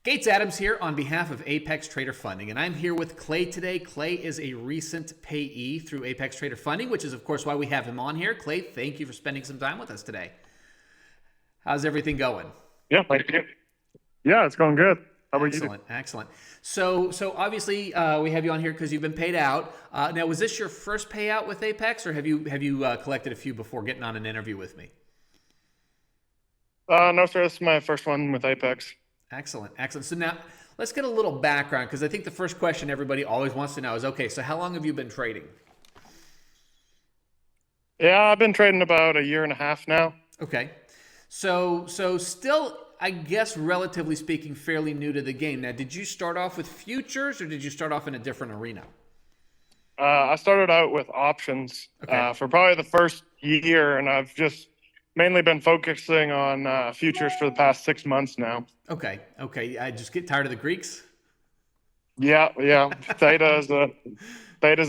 Hey, it's Adams here on behalf of Apex Trader Funding, and I'm here with Clay today. Clay is a recent payee through Apex Trader Funding, which is, of course, why we have him on here. Clay, thank you for spending some time with us today. How's everything going? Yeah, thank you. Yeah, it's going good. How about you? Excellent, excellent. So obviously we have you on here because you've been paid out. Now, was this your first payout with Apex, or have you collected a few before getting on an interview with me? No, sir. This is my first one with Apex. Excellent, excellent. So now let's get a little background, because I think the first question everybody always wants to know is, okay, so how long have you been trading? Yeah, I've been trading about a year and a half now. Okay. So still, I guess, relatively speaking, fairly new to the game. Now, did you start off with futures, or did you start off in a different arena? I started out with options for probably the first year, and I've just mainly been focusing on futures for the past 6 months now. Okay. I just get tired of the Greeks. Yeah. Theta's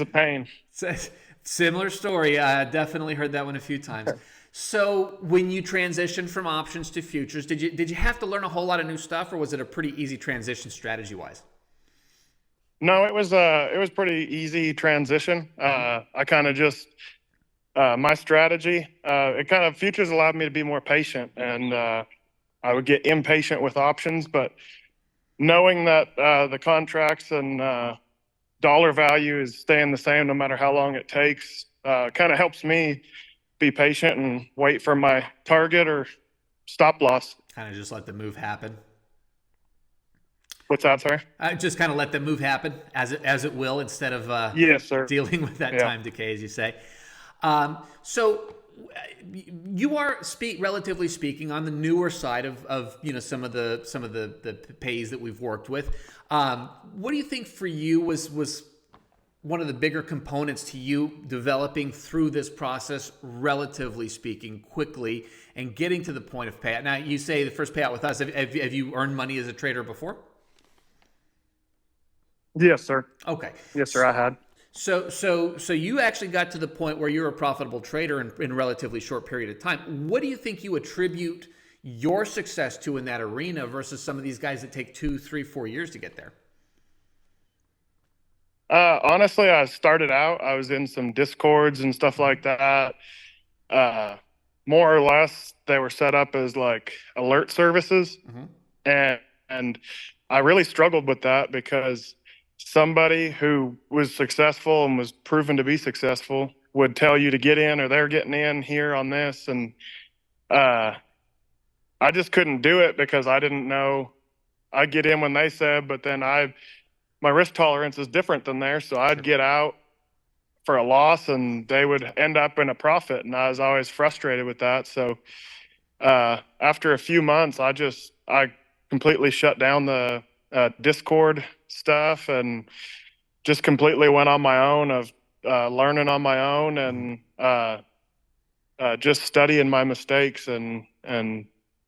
a pain. Similar story. I definitely heard that one a few times. So when you transitioned from options to futures, did you have to learn a whole lot of new stuff, or was it a pretty easy transition strategy wise? No, it was pretty easy transition. I kind of just my strategy. Futures allowed me to be more patient, and I would get impatient with options. But knowing that the contracts and dollar value is staying the same no matter how long it takes, kind of helps me be patient and wait for my target or stop loss. Kind of just let the move happen. What's that, sorry? Just kind of let the move happen as it will, instead of Yes, sir. dealing with that time decay, as you say. So you are, relatively speaking, on the newer side of some of the pays that we've worked with. What do you think for you was one of the bigger components to you developing through this process, relatively speaking, quickly and getting to the point of payout? Now, you say the first payout with us. Have you earned money as a trader before? Yes, sir. Okay. Yes, sir, I had. So you actually got to the point where you're a profitable trader in a relatively short period of time. What do you think you attribute your success to in that arena versus some of these guys that take 2, 3, 4 years to get there? Honestly, I started out, I was in some Discords and stuff like that. More or less, they were set up as like alert services. And I really struggled with that, because somebody who was successful and was proven to be successful would tell you to get in, or they're getting in here on this. And I just couldn't do it, because I didn't know. I'd get in when they said, but then my risk tolerance is different than theirs. So I'd get out for a loss and they would end up in a profit. And I was always frustrated with that. So after a few months, I completely shut down the Discord stuff and just completely went on my own of learning on my own, and just studying my mistakes and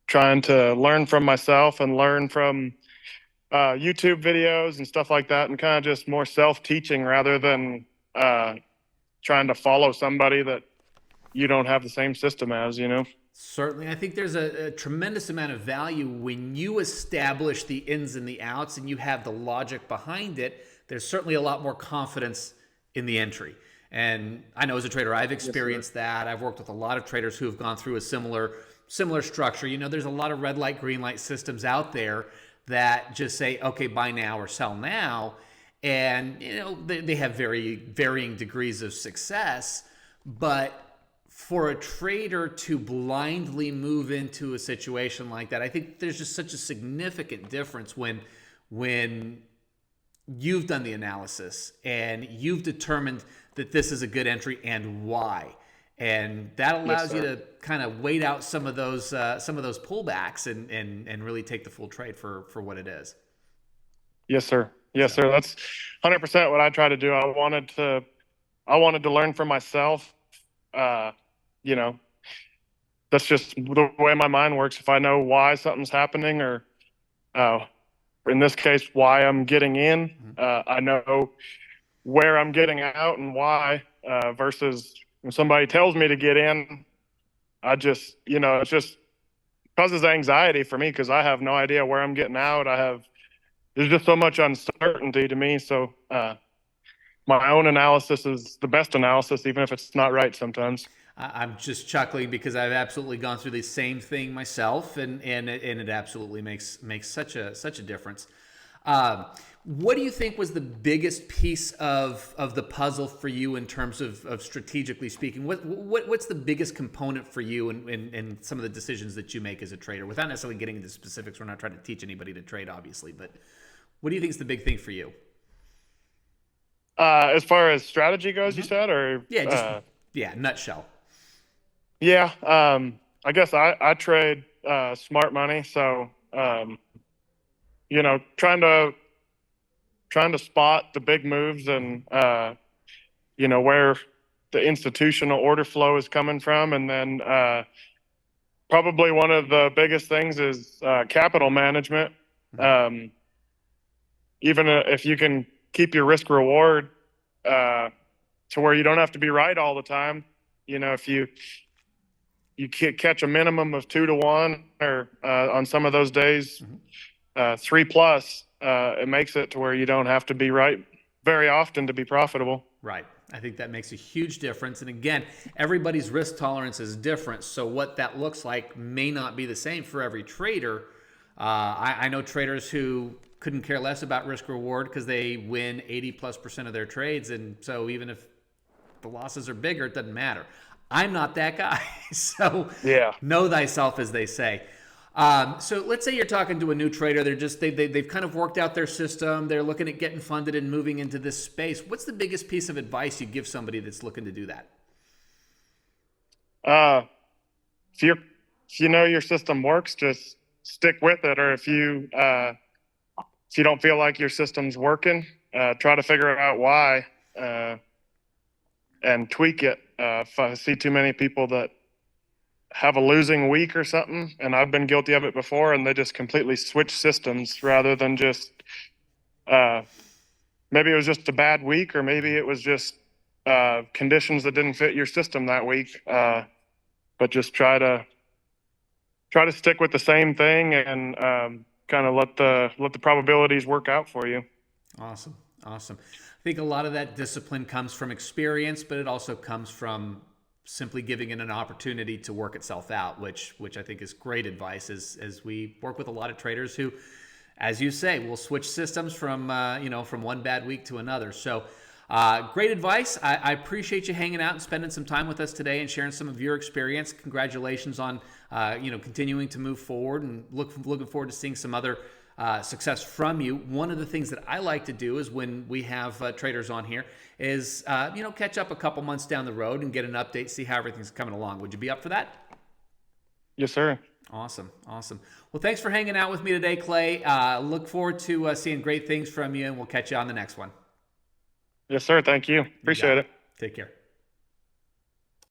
trying to learn from myself and learn from YouTube videos and stuff like that, and kind of just more self-teaching rather than trying to follow somebody that you don't have the same system as, Certainly. I think there's a tremendous amount of value when you establish the ins and the outs and you have the logic behind it. There's certainly a lot more confidence in the entry. And I know as a trader, I've experienced that. I've worked with a lot of traders who have gone through a similar structure. There's a lot of red light, green light systems out there that just say, okay, buy now or sell now. And, they have very varying degrees of success. But for a trader to blindly move into a situation like that, I think there's just such a significant difference when you've done the analysis and you've determined that this is a good entry and why. And that allows you to kind of wait out some of those pullbacks and really take the full trade for what it is. Yes, sir. Yes, sir. That's 100% what I try to do. I wanted to learn for myself. That's just the way my mind works. If I know why something's happening, or in this case, why I'm getting in, I know where I'm getting out and why, versus when somebody tells me to get in, it just causes anxiety for me, because I have no idea where I'm getting out. I have there's just so much uncertainty to me. So my own analysis is the best analysis, even if it's not right sometimes. I'm just chuckling because I've absolutely gone through the same thing myself, and it absolutely makes such a difference. Um, what do you think was the biggest piece of the puzzle for you in terms of strategically speaking? What's the biggest component for you in some of the decisions that you make as a trader? Without necessarily getting into specifics, we're not trying to teach anybody to trade, obviously, but what do you think is the big thing for you? As far as strategy goes, you said, or Yeah, just yeah, nutshell. yeah, I guess I trade smart money, so trying to spot the big moves and where the institutional order flow is coming from, and then probably one of the biggest things is capital management. Um, Even if you can keep your risk reward to where you don't have to be right all the time, if you catch a minimum of 2 to 1 or on some of those days 3 plus, it makes it to where you don't have to be right very often to be profitable. Right. I think that makes a huge difference. And again, everybody's risk tolerance is different. So what that looks like may not be the same for every trader. I know traders who couldn't care less about risk reward because they win 80+% of their trades. And so even if the losses are bigger, it doesn't matter. I'm not that guy. So Yeah. know thyself, as they say. So let's say you're talking to a new trader. They've kind of worked out their system. They're looking at getting funded and moving into this space. What's the biggest piece of advice you give somebody that's looking to do that? Uh, if you know your system works, just stick with it. Or if you don't feel like your system's working, try to figure out why and tweak it. If I see too many people that have a losing week or something, and I've been guilty of it before, and they just completely switch systems rather than just maybe it was just a bad week, or maybe it was just conditions that didn't fit your system that week. But just try to stick with the same thing and kind of let the probabilities work out for you. Awesome. Awesome. I think a lot of that discipline comes from experience, but it also comes from simply giving it an opportunity to work itself out, which I think is great advice as we work with a lot of traders who, as you say, will switch systems from from one bad week to another. So great advice. I appreciate you hanging out and spending some time with us today and sharing some of your experience. Congratulations on continuing to move forward, and looking forward to seeing some other success from you. One of the things that I like to do is when we have traders on here is catch up a couple months down the road and get an update, see how everything's coming along. Would you be up for that? Yes, sir. Awesome. Well, thanks for hanging out with me today, Clay. Look forward to seeing great things from you, and we'll catch you on the next one. Yes, sir. Thank you. Appreciate it. Take care.